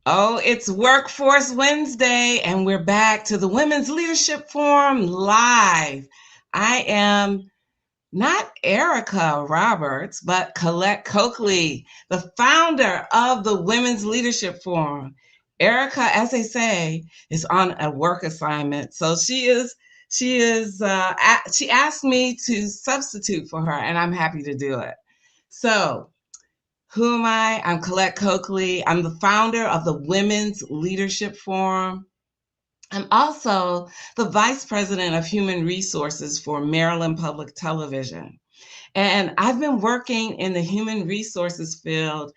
Oh, it's Workforce Wednesday, and we're back to the Women's Leadership Forum live. I am not Erica Roberts, but Colette Coakley, the founder of the Women's Leadership Forum. Erica, as they say, is on a work assignment, so she asked me to substitute for her, and I'm happy to do it. So, who am I? I'm Colette Coakley. I'm the founder of the Women's Leadership Forum. I'm also the Vice President of Human Resources for Maryland Public Television. And I've been working in the human resources field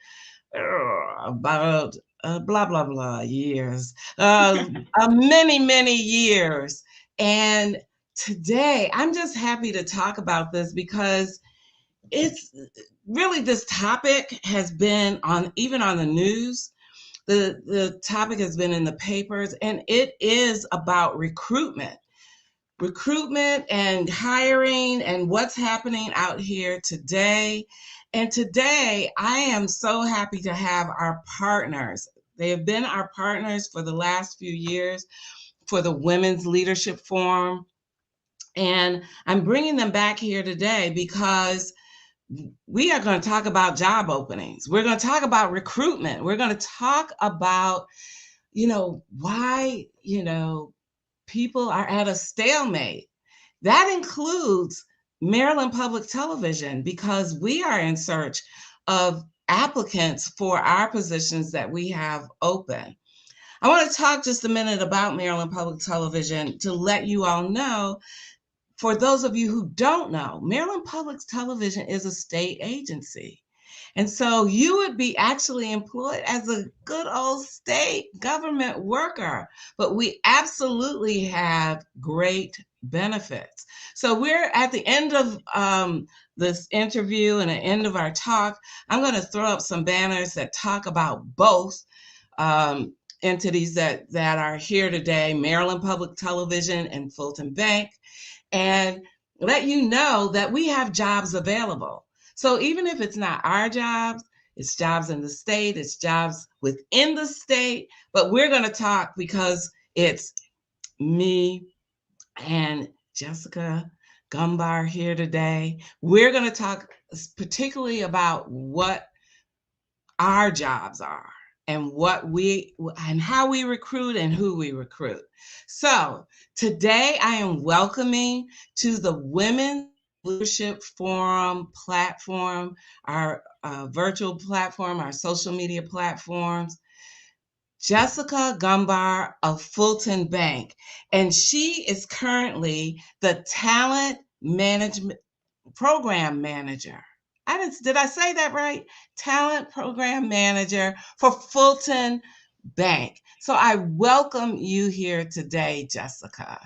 about blah, blah, blah years, many years. And today I'm just happy to talk about this because it's really, this topic has been on, even on the news. The topic has been in the papers, and it is about recruitment and hiring and what's happening out here today. And today I am so happy to have our partners. They have been our partners for the last few years for the Women's Leadership Forum. And I'm bringing them back here today because we are going to talk about job openings. We're going to talk about recruitment. We're going to talk about, why, people are at a stalemate. That includes Maryland Public Television, because we are in search of applicants for our positions that we have open. I want to talk just a minute about Maryland Public Television to let you all know. For those of you who don't know, Maryland Public Television is a state agency. And so you would be actually employed as a good old state government worker, but we absolutely have great benefits. So we're at the end of this interview and the end of our talk. I'm going to throw up some banners that talk about both entities that are here today, Maryland Public Television and Fulton Bank, and let you know that we have jobs available. So even if it's not our jobs, it's jobs in the state, it's jobs within the state, but we're going to talk because it's me and Jessica Gombar here today. We're going to talk particularly about what our jobs are and how we recruit and who we recruit. So today I am welcoming to the Women's Leadership Forum platform, our virtual platform, our social media platforms, Jessica Gombar of Fulton Bank. And she is currently the Talent Management Program Manager. Did I say that right? Talent Program Manager for Fulton Bank. So I welcome you here today, Jessica.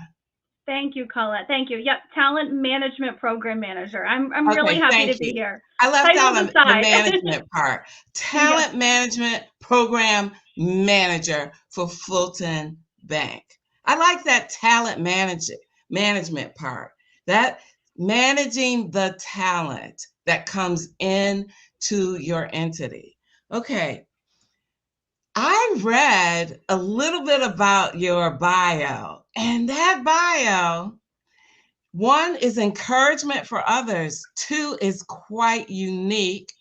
Thank you, Colette. Thank you. Yep, Talent Management Program Manager. I'm really Okay, happy thank to be you. here. I left out Titles the aside. management part. Yes. Talent Management Program Manager for Fulton Bank. I like that management part. That managing the talent that comes in to your entity. Okay. I read a little bit about your bio, and that bio, one is encouragement for others, two is quite unique,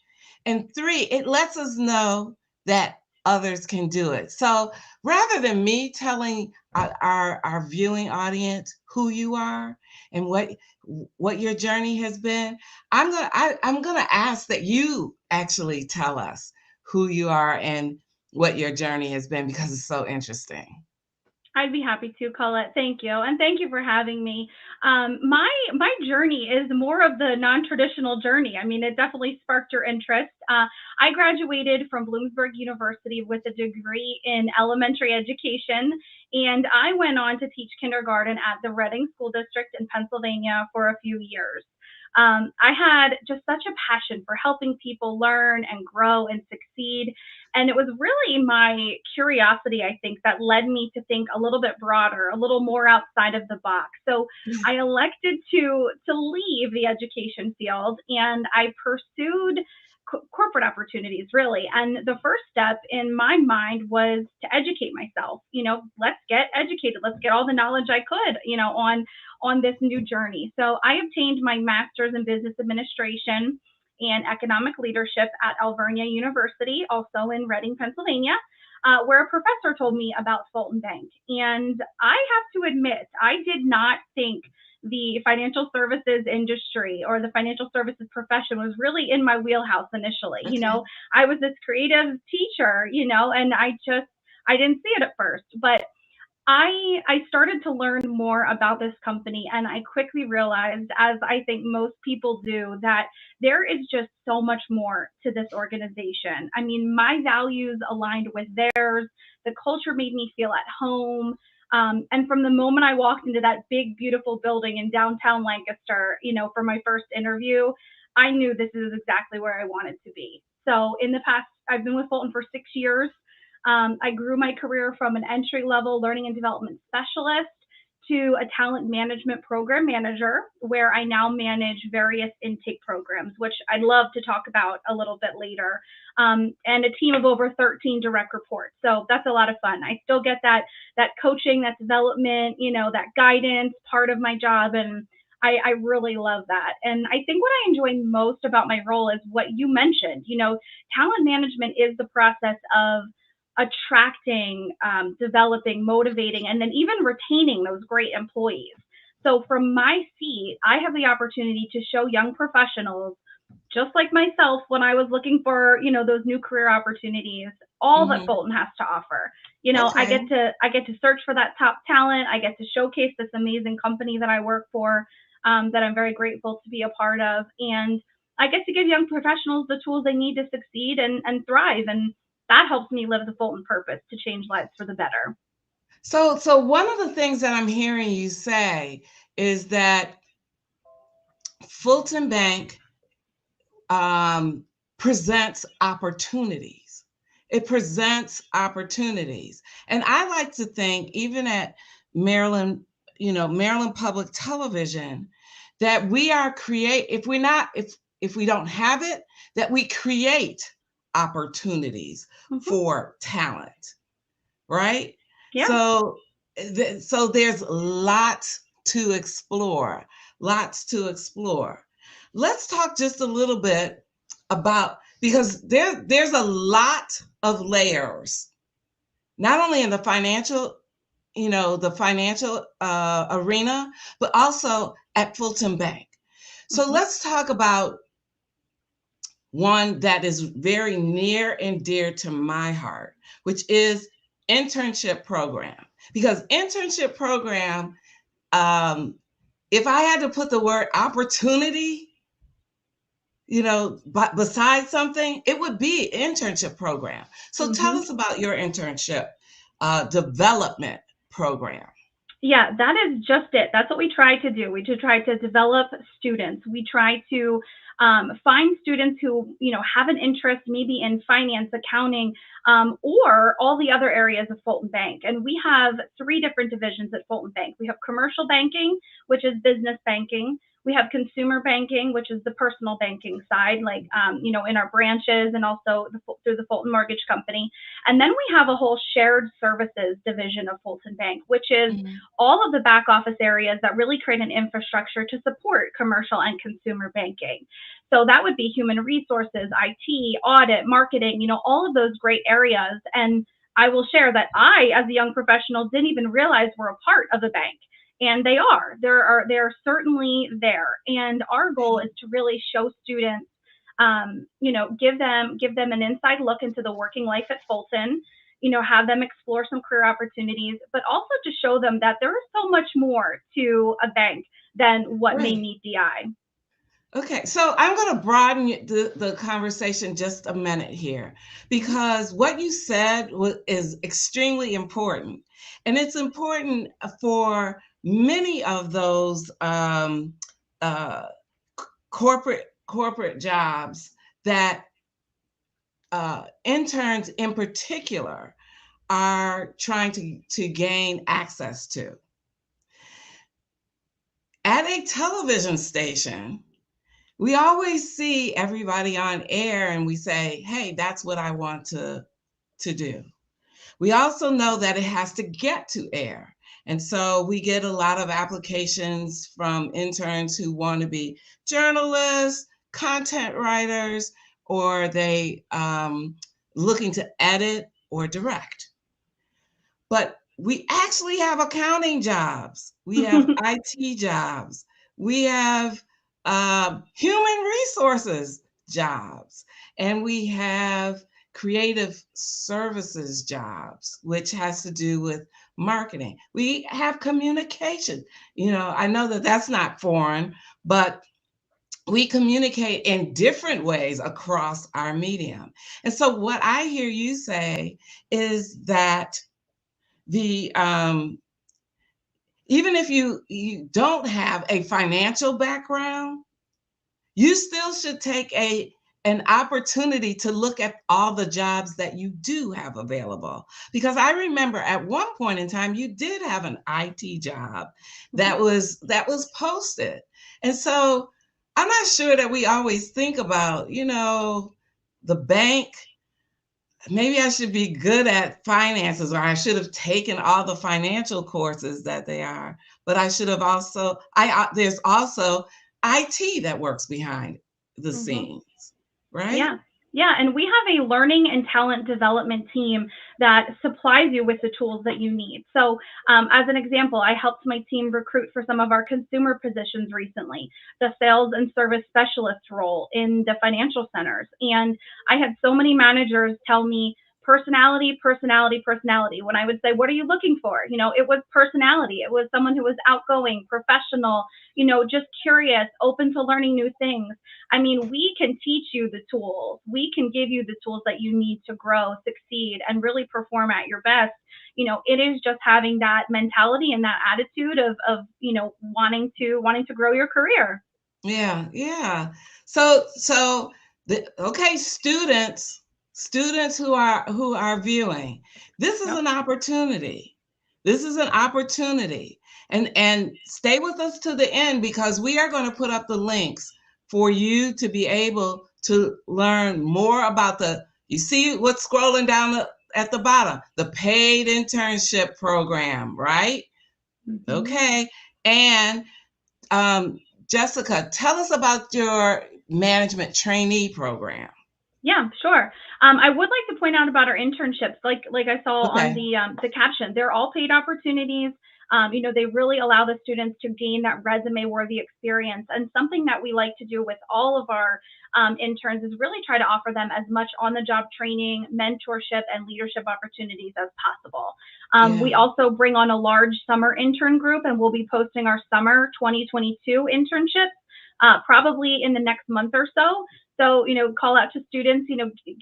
and three, it lets us know that others can do it. So rather than me telling our viewing audience who you are and what your journey has been, I'm gonna ask that you actually tell us who you are and what your journey has been, because it's so interesting. I'd be happy to, Colette. Thank you, and thank you for having me. My journey is more of the non-traditional journey. I mean, it definitely sparked your interest. I graduated from Bloomsburg University with a degree in elementary education, and I went on to teach kindergarten at the Reading School District in Pennsylvania for a few years. I had just such a passion for helping people learn and grow and succeed. And it was really my curiosity, I think, that led me to think a little bit broader, a little more outside of the box. So I elected to leave the education field, and I pursued corporate opportunities, really. And the first step in my mind was to educate myself. Let's get educated. Let's get all the knowledge I could, on this new journey. So I obtained my master's in business administration and economic leadership at Alvernia University, also in Reading, Pennsylvania, where a professor told me about Fulton Bank. And I have to admit, I did not think the financial services industry or the financial services profession was really in my wheelhouse initially. Okay. I was this creative teacher, and I didn't see it at first, but I started to learn more about this company, and I quickly realized, as I think most people do, that there is just so much more to this organization. I mean, my values aligned with theirs. The culture made me feel at home. And from the moment I walked into that big, beautiful building in downtown Lancaster, for my first interview, I knew this is exactly where I wanted to be. So in the past, I've been with Fulton for 6 years. I grew my career from an entry level learning and development specialist to a talent management program manager, where I now manage various intake programs, which I'd love to talk about a little bit later, and a team of over 13 direct reports. So that's a lot of fun. I still get that coaching, that development, that guidance part of my job, and I really love that. And I think what I enjoy most about my role is what you mentioned. Talent management is the process of attracting, developing, motivating, and then even retaining those great employees. So from my seat, I have the opportunity to show young professionals, just like myself, when I was looking for, those new career opportunities, all that Mm-hmm. Fulton has to offer. I Okay. get to search for that top talent. I get to showcase this amazing company that I work for, that I'm very grateful to be a part of, and I get to give young professionals the tools they need to succeed and thrive. And that helps me live the Fulton purpose to change lives for the better. So one of the things that I'm hearing you say is that Fulton Bank um, presents opportunities. It presents opportunities. And I like to think, even at Maryland, Maryland Public Television, that we are if we don't have it, that we create opportunities Mm-hmm. for talent, right? Yeah. So so there's lots to explore, lots to explore. Let's talk just a little bit about, because there's a lot of layers, not only in the financial, the financial arena, but also at Fulton Bank. So Mm-hmm. let's talk about one that is very near and dear to my heart, which is internship program. Because internship program, um, if I had to put the word opportunity, but besides something, it would be internship program. So tell Mm-hmm. us about your internship development program. Yeah, that is just it. That's what we try to do. We just try to develop students. We try to find students who, have an interest maybe in finance, accounting, or all the other areas of Fulton Bank. And we have three different divisions at Fulton Bank. We have commercial banking, which is business banking. We have consumer banking, which is the personal banking side, like, in our branches and also through the Fulton Mortgage Company. And then we have a whole shared services division of Fulton Bank, which is Mhm. all of the back office areas that really create an infrastructure to support commercial and consumer banking. So that would be human resources, IT, audit, marketing, all of those great areas. And I will share that I, as a young professional, didn't even realize we're a part of the bank. And they are. They're certainly there. And our goal is to really show students, give them an inside look into the working life at Fulton, have them explore some career opportunities, but also to show them that there is so much more to a bank than what may Right. meet the eye. Okay, so I'm going to broaden the conversation just a minute here, Mhm. because what you said is extremely important. And it's important for many of those uh, corporate jobs that interns in particular are trying to gain access to. At a television station, We always see everybody on air and we say, hey, that's what I want to do. We also know that it has to get to air. And so we get a lot of applications from interns who want to be journalists, content writers, or they looking to edit or direct. But we actually have accounting jobs. We have IT jobs. We have human resources jobs. And we have creative services jobs, which has to do with marketing. We have communication. I know that that's not foreign, but we communicate in different ways across our medium. And so, what I hear you say is that the even if you don't have a financial background, you still should take an opportunity to look at all the jobs that you do have available. Because I remember at one point in time you did have an IT job that was posted. And so I'm not sure that we always think about, the bank. Maybe I should be good at finances, or I should have taken all the financial courses that they are. But I should have also, there's also IT that works behind the Hmm. scenes, right? Yeah. Yeah. And we have a learning and talent development team that supplies you with the tools that you need. So, as an example, I helped my team recruit for some of our consumer positions recently, the sales and service specialist role in the financial centers. And I had so many managers tell me, personality, personality, personality. When I would say, what are you looking for? It was personality. It was someone who was outgoing, professional, just curious, open to learning new things. I mean, we can teach you the tools. We can give you the tools that you need to grow, succeed, and really perform at your best. It is just having that mentality and that attitude of wanting to grow your career. Yeah, yeah. Okay, students who are viewing, this is Yep. an opportunity. This is an opportunity. And stay with us to the end, because we are going to put up the links for you to be able to learn more about you see what's scrolling down at the bottom, the paid internship program, right? Hmm. Okay. And um, Jessica, tell us about your management trainee program. Yeah, sure. I would like to point out about our internships, like I saw on Okay. the caption. They're all paid opportunities. They really allow the students to gain that resume worthy experience. And something that we like to do with all of our interns is really try to offer them as much on the job training, mentorship, and leadership opportunities as possible. We Yeah. also bring on a large summer intern group, and we'll be posting our summer 2022 internships probably in the next month or so. So, call out to students,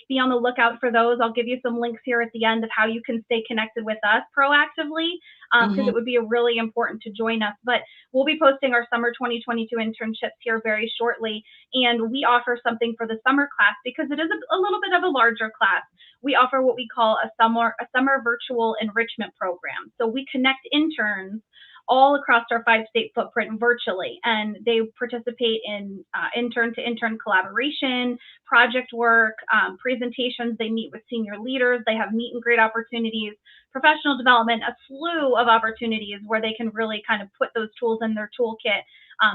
be on the lookout for those. I'll give you some links here at the end of how you can stay connected with us proactively, because Hmm. it would be really important to join us. But we'll be posting our summer 2022 internships here very shortly. And we offer something for the summer class because it is a little bit of a larger class. We offer what we call a summer virtual enrichment program. So we connect interns all across our 5-state footprint virtually. And they participate in intern to intern collaboration, project work, presentations. They meet with senior leaders. They have meet and greet opportunities, professional development, a slew of opportunities where they can really kind of put those tools in their toolkit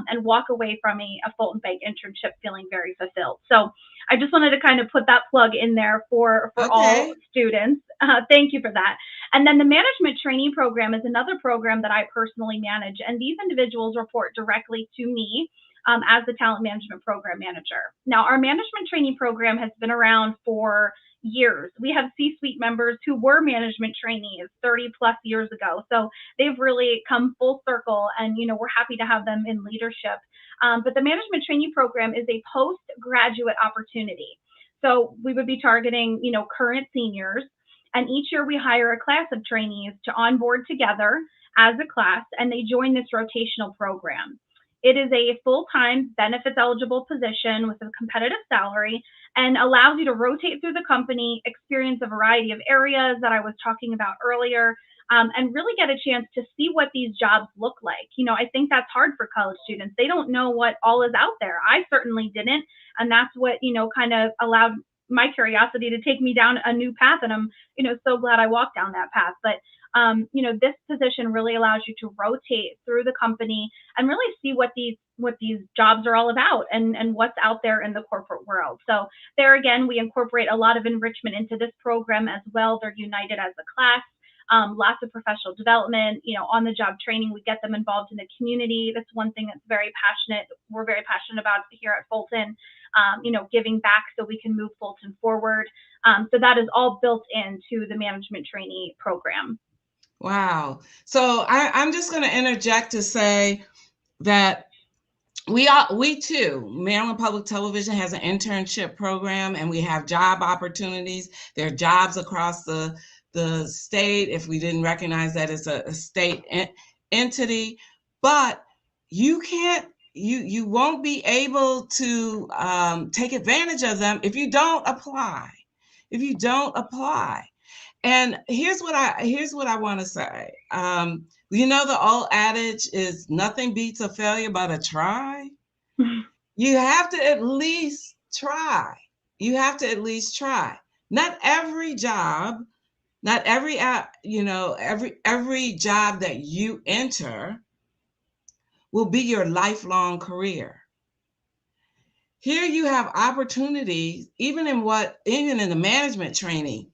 and walk away from a Fulton Bank internship feeling very fulfilled. So I just wanted to kind of put that plug in there for all Okay. students. Thank you for that. And then the management trainee program is another program that I personally manage. And these individuals report directly to me as the talent management program manager. Now, our management trainee program has been around for years. We have C suite members who were management trainees 30 plus years ago. So they've really come full circle, and we're happy to have them in leadership. But the management trainee program is a postgraduate opportunity. So we would be targeting, current seniors, and each year we hire a class of trainees to onboard together as a class, and they join this rotational program. It is a full time, benefits eligible position with a competitive salary and allows you to rotate through the company, experience a variety of areas that I was talking about earlier. and really get a chance to see what these jobs look like. I think that's hard for college students. They don't know what all is out there. I certainly didn't. And that's what, kind of allowed my curiosity to take me down a new path. And I'm, so glad I walked down that path. But this position really allows you to rotate through the company and really see what these jobs are all about and what's out there in the corporate world. So there again, we incorporate a lot of enrichment into this program as well. They're united as a class. Lots of professional development, on the job training. We get them involved in the community. That's one thing that's we're very passionate about here at Fulton, giving back so we can move Fulton forward. So that is all built into the management trainee program. Wow. So I'm just going to interject to say that we too, Maryland Public Television has an internship program, and we have job opportunities. There are jobs across the state, if we didn't recognize that it's a state entity, but you can't, you won't be able to take advantage of them if you don't apply. If you don't apply. And here's what I want to say. The old adage is nothing beats a failure but a try. You have to at least try. You have to at least try. Not every job, not every every job that you enter will be your lifelong career. Here you have opportunities, even in the management training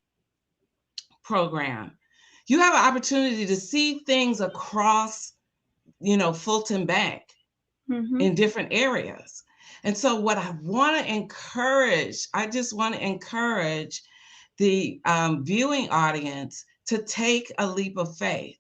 program. You have an opportunity to see things across, Fulton Bank in different areas. And so what I just want to encourage the viewing audience to take a leap of faith.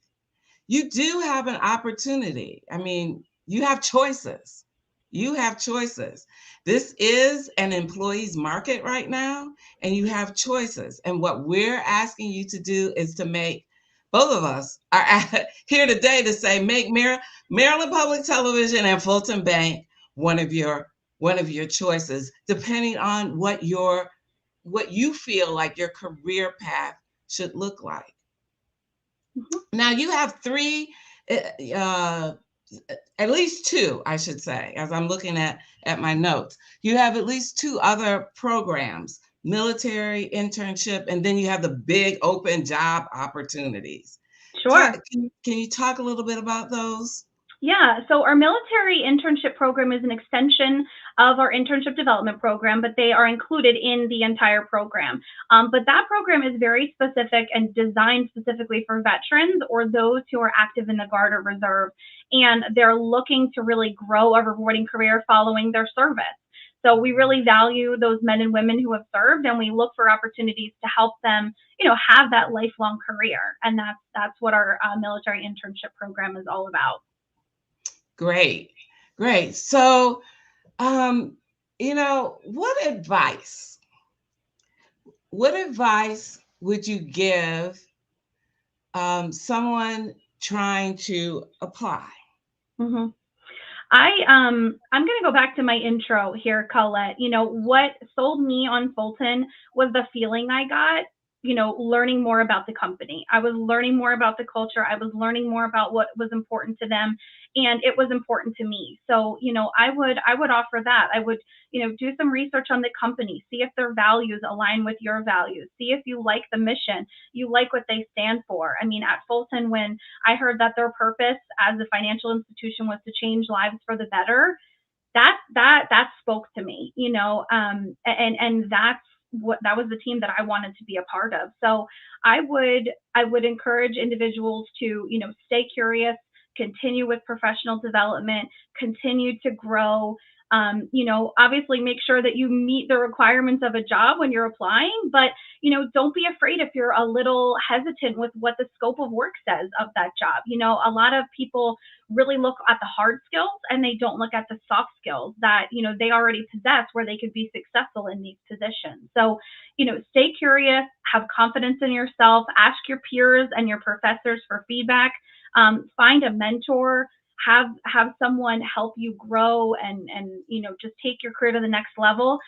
You do have an opportunity. I mean, you have choices. You have choices. This is an employee's market right now, and you have choices. And what we're asking you to do is to make, both of us are here today to say, make Maryland Public Television and Fulton Bank one of your choices, depending on what you feel like your career path should look like. Now you have three, at least two, I should say, as I'm looking at my notes. You have at least two other programs, military internship, and then you have the big open job opportunities. Sure. Can you talk a little bit about those? Yeah, so our military internship program is an extension of our internship development program, but they are included in the entire program. But that program is very specific and designed specifically for veterans or those who are active in the Guard or Reserve, and they're looking to really grow a rewarding career following their service. So we really value those men and women who have served, and we look for opportunities to help them, have that lifelong career. And that's what our military internship program is all about. Great. So, what advice would you give someone trying to apply? Mm-hmm. I'm going to go back to my intro here, Colette. What sold me on Fulton was the feeling I got, learning more about the company. I was learning more about the culture. I was learning more about what was important to them, and it was important to me. So, I would offer that. I would, do some research on the company, see if their values align with your values, see if you like the mission, you like what they stand for. I mean, at Fulton, when I heard that their purpose as a financial institution was to change lives for the better, that spoke to me, and that was the team that I wanted to be a part of. So I would encourage individuals to, stay curious, continue with professional development, continue to grow. Obviously make sure that you meet the requirements of a job when you're applying, but, don't be afraid if you're a little hesitant with what the scope of work says of that job. A lot of people really look at the hard skills and they don't look at the soft skills that, they already possess where they could be successful in these positions. So, stay curious, have confidence in yourself, ask your peers and your professors for feedback, find a mentor, have someone help you grow and just take your career to the next level.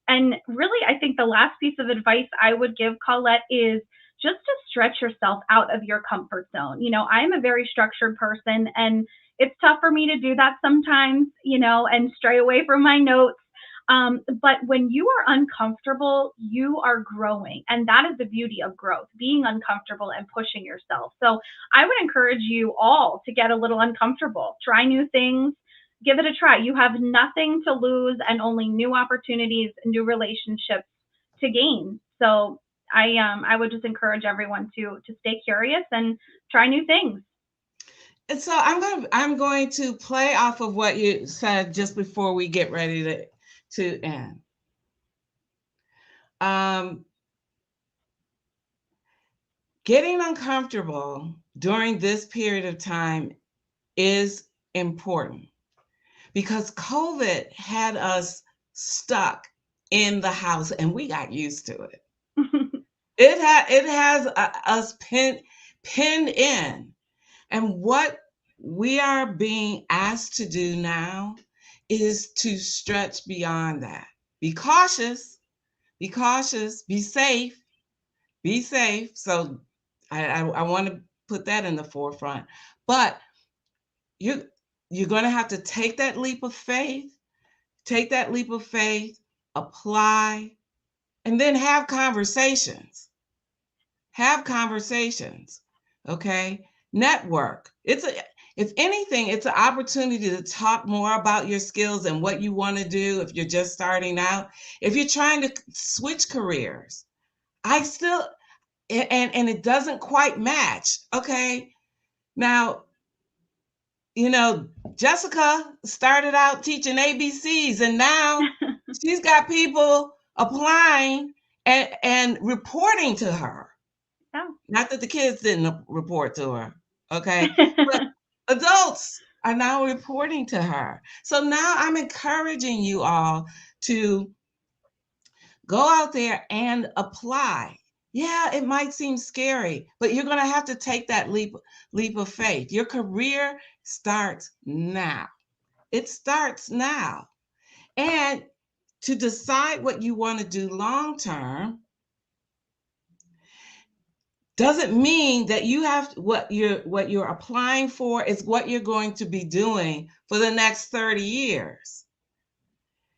And really, I think the last piece of advice I would give, Colette, is just to stretch yourself out of your comfort zone. I am a very structured person, and it's tough for me to do that sometimes, and stray away from my notes. But when you are uncomfortable, you are growing. And that is the beauty of growth, being uncomfortable and pushing yourself. So I would encourage you all to get a little uncomfortable, try new things, give it a try. You have nothing to lose and only new opportunities, new relationships to gain. So I would just encourage everyone to stay curious and try new things. And so I'm going to play off of what you said just before we get ready to end. Um, Getting uncomfortable during this period of time is important because COVID had us stuck in the house and we got used to it. It has us pinned in. And what we are being asked to do now is to stretch beyond that. Be cautious, be cautious, be safe, be safe. So I want to put that in the forefront. But you you're going to have to take that leap of faith, take that leap of faith, apply, and then have conversations. Have conversations. Okay? Network. If anything, it's an opportunity to talk more about your skills and what you want to do if you're just starting out. If you're trying to switch careers, I still and it doesn't quite match. Okay? Now, Jessica started out teaching ABCs and now she's got people applying and reporting to her. Yeah. Not that the kids didn't report to her, okay? But adults are now reporting to her. So now I'm encouraging you all to go out there and apply. Yeah, it might seem scary, but you're going to have to take that leap of faith. Your career starts now. It starts now. And to decide what you want to do long term doesn't mean that you have what you're applying for is what you're going to be doing for the next 30 years.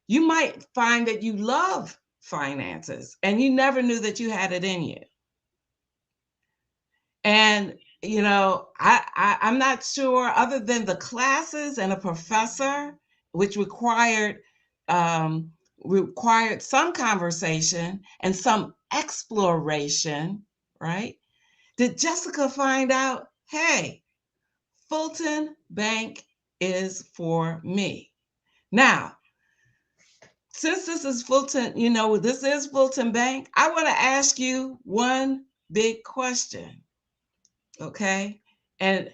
You might find that you love finances and you never knew that you had it in you. And I'm not sure, other than the classes and a professor, which required some conversation and some exploration, right? Did Jessica find out, hey, Fulton Bank is for me? Now, since this is Fulton Bank, I want to ask you one big question, okay? And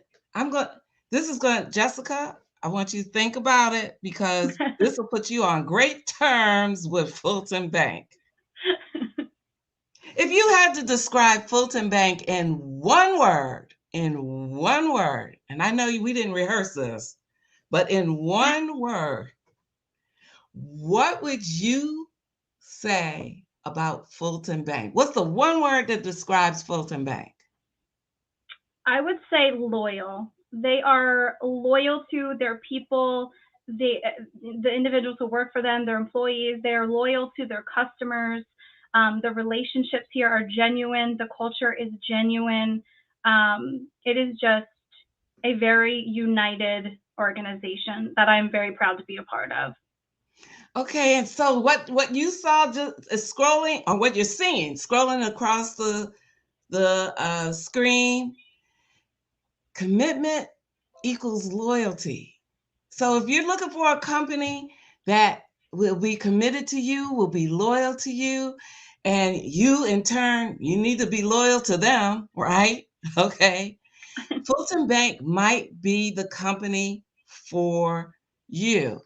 Jessica, I want you to think about it because this will put you on great terms with Fulton Bank. If you had to describe Fulton Bank in one word, and I know we didn't rehearse this, but in one word, what would you say about Fulton Bank? What's the one word that describes Fulton Bank? I would say loyal. They are loyal to their people, the individuals who work for them, their employees. They are loyal to their customers. The relationships here are genuine. The culture is genuine. It is just a very united organization that I'm very proud to be a part of. Okay, and so what you saw just scrolling, or what you're seeing scrolling across the screen, commitment equals loyalty. So if you're looking for a company that will be committed to you, will be loyal to you, and you in turn, you need to be loyal to them, right? Okay. Fulton Bank might be the company for you.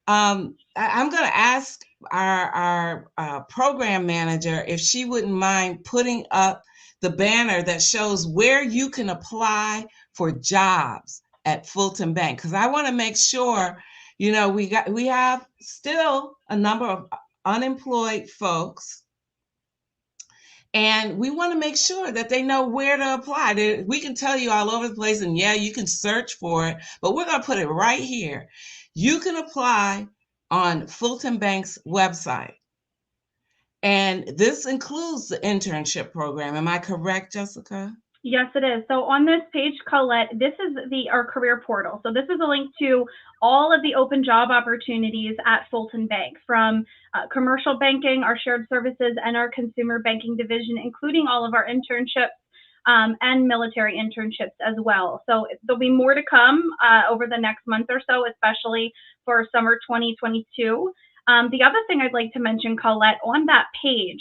I'm going to ask our program manager if she wouldn't mind putting up the banner that shows where you can apply for jobs at Fulton Bank, because I want to make sure, we have still a number of unemployed folks, And we want to make sure that they know where to apply. We can tell you all over the place, and yeah, you can search for it, but we're going to put it right here. You can apply on Fulton Bank's website. And this includes the internship program. Am I correct, Jessica? Yes, it is. So on this page, Colette, this is our career portal. So this is a link to all of the open job opportunities at Fulton Bank, from commercial banking, our shared services, and our consumer banking division, including all of our internships and military internships as well. So there'll be more to come over the next month or so, especially for summer 2022. The other thing I'd like to mention, Colette, on that page,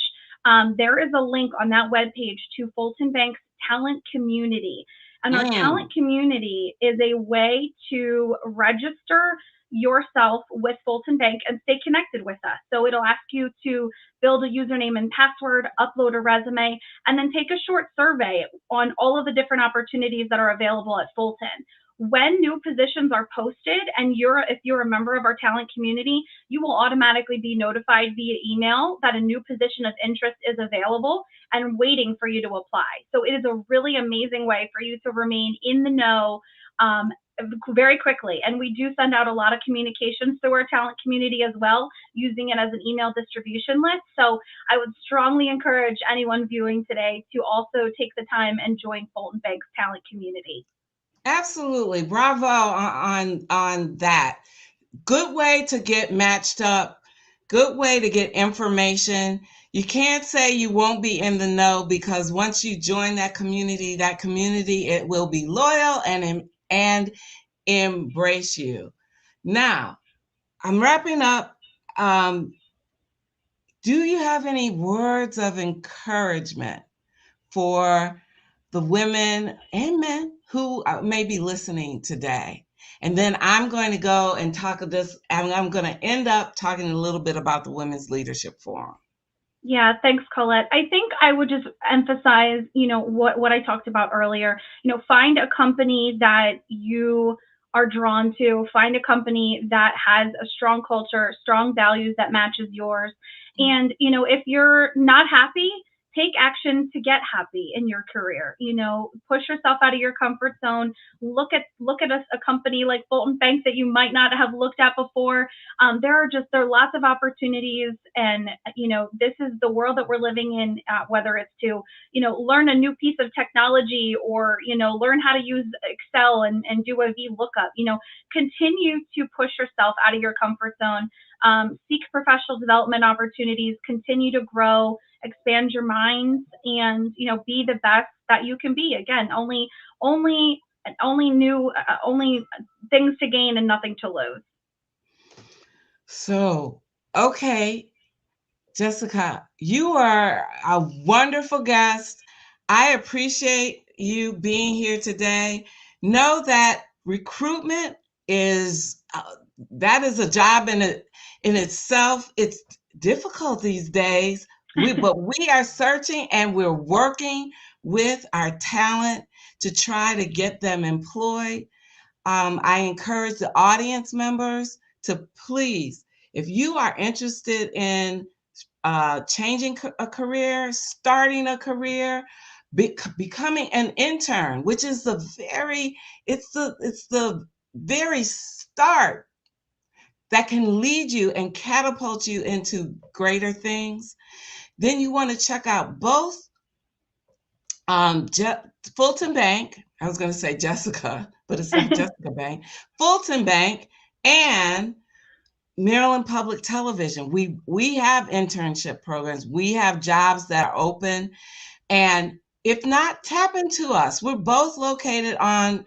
there is a link on that webpage to Fulton Bank's talent community. And our talent community is a way to register yourself with Fulton Bank and stay connected with us. So it'll ask you to build a username and password, upload a resume, and then take a short survey on all of the different opportunities that are available at Fulton. When new positions are posted and if you're a member of our talent community, you will automatically be notified via email that a new position of interest is available and waiting for you to apply. So it is a really amazing way for you to remain in the know very quickly. And we do send out a lot of communications through our talent community as well, using it as an email distribution list. So I would strongly encourage anyone viewing today to also take the time and join Fulton Bank's talent community. Absolutely. Bravo on that. Good way to get matched up. Good way to get information. You can't say you won't be in the know, because once you join that community, it will be loyal and embrace you. Now, I'm wrapping up. Do you have any words of encouragement for the women and men who may be listening today? And then I'm going to go and talk of this, and I'm going to end up talking a little bit about the Women's Leadership Forum. Yeah, thanks, Colette. I think I would just emphasize, what I talked about earlier. Find a company that you are drawn to. Find a company that has a strong culture, strong values that matches yours. And, if you're not happy, take action to get happy in your career. Push yourself out of your comfort zone. Look at a company like Fulton Bank that you might not have looked at before. There are lots of opportunities, and this is the world that we're living in. Whether it's to learn a new piece of technology, or learn how to use Excel and do a VLOOKUP. Continue to push yourself out of your comfort zone. Seek professional development opportunities. Continue to grow. Expand your minds, and be the best that you can be. Again, only things to gain and nothing to lose. So, okay, Jessica, you are a wonderful guest. I appreciate you being here today. Know that recruitment is that is a job in itself. It's difficult these days. But we are searching, and we're working with our talent to try to get them employed. I encourage the audience members to please, if you are interested in changing a career, starting a career, becoming an intern, which is the very start that can lead you and catapult you into greater things, then you want to check out both Fulton Bank. I was going to say Jessica, but it's not Jessica Bank. Fulton Bank and Maryland Public Television. We have internship programs. We have jobs that are open. And if not, tap into us. We're both located on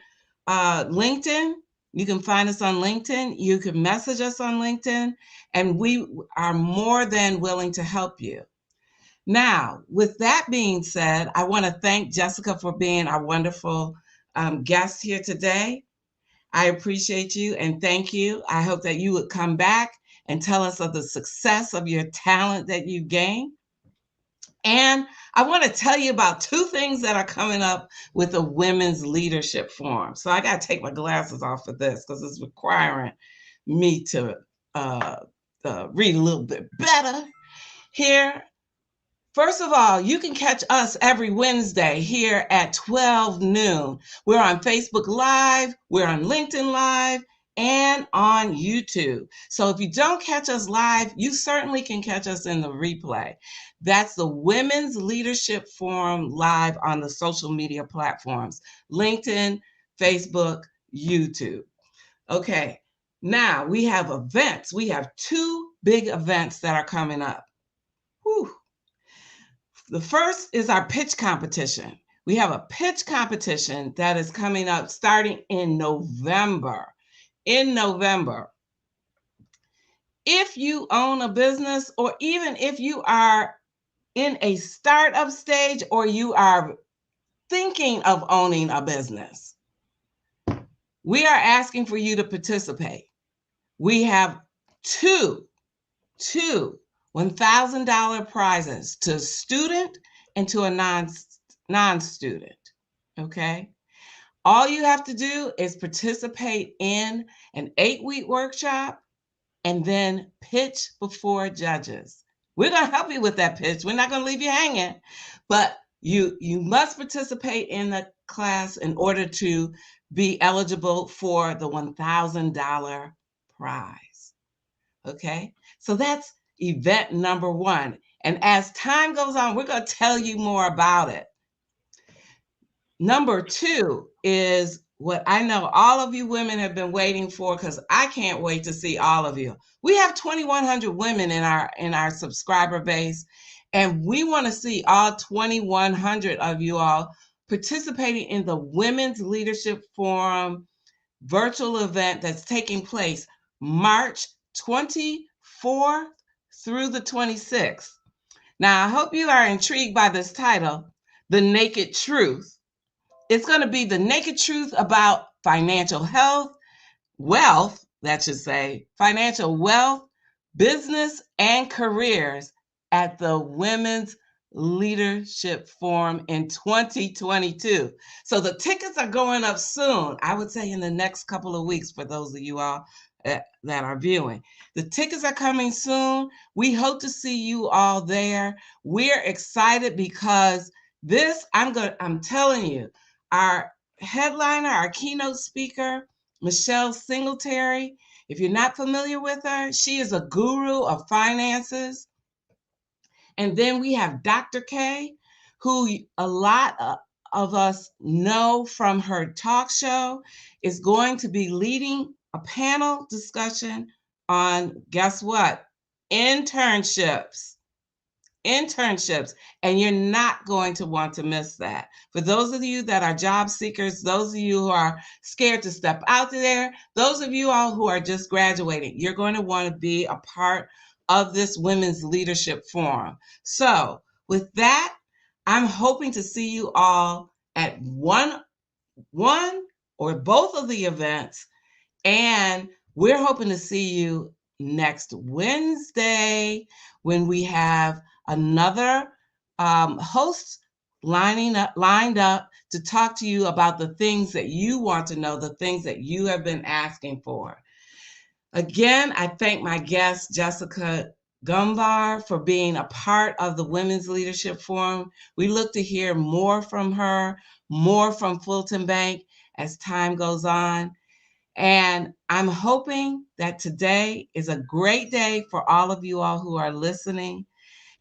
LinkedIn. You can find us on LinkedIn. You can message us on LinkedIn, and we are more than willing to help you. Now, with that being said, I want to thank Jessica for being our wonderful guest here today. I appreciate you and thank you. I hope that you would come back and tell us of the success of your talent that you gained. And I want to tell you about two things that are coming up with the Women's Leadership Forum. So I got to take my glasses off for this, because it's requiring me to read a little bit better here. First of all, you can catch us every Wednesday here at 12 noon. We're on Facebook Live, we're on LinkedIn Live, and on YouTube. So if you don't catch us live, you certainly can catch us in the replay. That's the Women's Leadership Forum live on the social media platforms, LinkedIn, Facebook, YouTube. Okay, now we have events. We have 2 big events that are coming up. Whew. The first is our pitch competition. We have a pitch competition that is coming up starting in November. In November, if you own a business, or even if you are in a startup stage, or you are thinking of owning a business, we are asking for you to participate. We have two $1,000 prizes to a student and to a non-student. Okay? All you have to do is participate in an 8-week workshop and then pitch before judges. We're going to help you with that pitch. We're not going to leave you hanging, but you must participate in the class in order to be eligible for the $1,000 prize. Okay? So that's event number 1. And as time goes on, we're going to tell you more about it. Number 2 is what I know all of you women have been waiting for, because I can't wait to see all of you. We have 2,100 women in our subscriber base, and we want to see all 2,100 of you all participating in the Women's Leadership Forum virtual event that's taking place March 24th through the 26th. Now, I hope you are intrigued by this title, The Naked Truth. It's going to be the naked truth about financial wealth, financial wealth, business, and careers at the Women's Leadership Forum in 2022. So the tickets are going up soon. I would say in the next couple of weeks for those of you all that are viewing. The tickets are coming soon. We hope to see you all there. We're excited because I'm telling you, our headliner, our keynote speaker, Michelle Singletary, if you're not familiar with her, she is a guru of finances. And then we have Dr. K, who a lot of us know from her talk show, is going to be leading a panel discussion on, guess what? Internships. And you're not going to want to miss that. For those of you that are job seekers, those of you who are scared to step out there, those of you all who are just graduating, you're going to want to be a part of this Women's Leadership Forum. So with that, I'm hoping to see you all at one or both of the events, and we're hoping to see you next Wednesday when we have another host lined up to talk to you about the things that you want to know, the things that you have been asking for. Again, I thank my guest, Jessica Gombar, for being a part of the Women's Leadership Forum. We look to hear more from her, more from Fulton Bank as time goes on. And I'm hoping that today is a great day for all of you all who are listening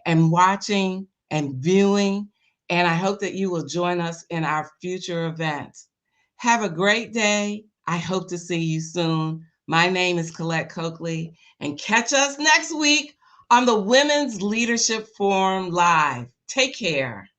and watching and viewing. And I hope that you will join us in our future events. Have a great day. I hope to see you soon. My name is Colette Coakley, and catch us next week on the Women's Leadership Forum Live. Take care.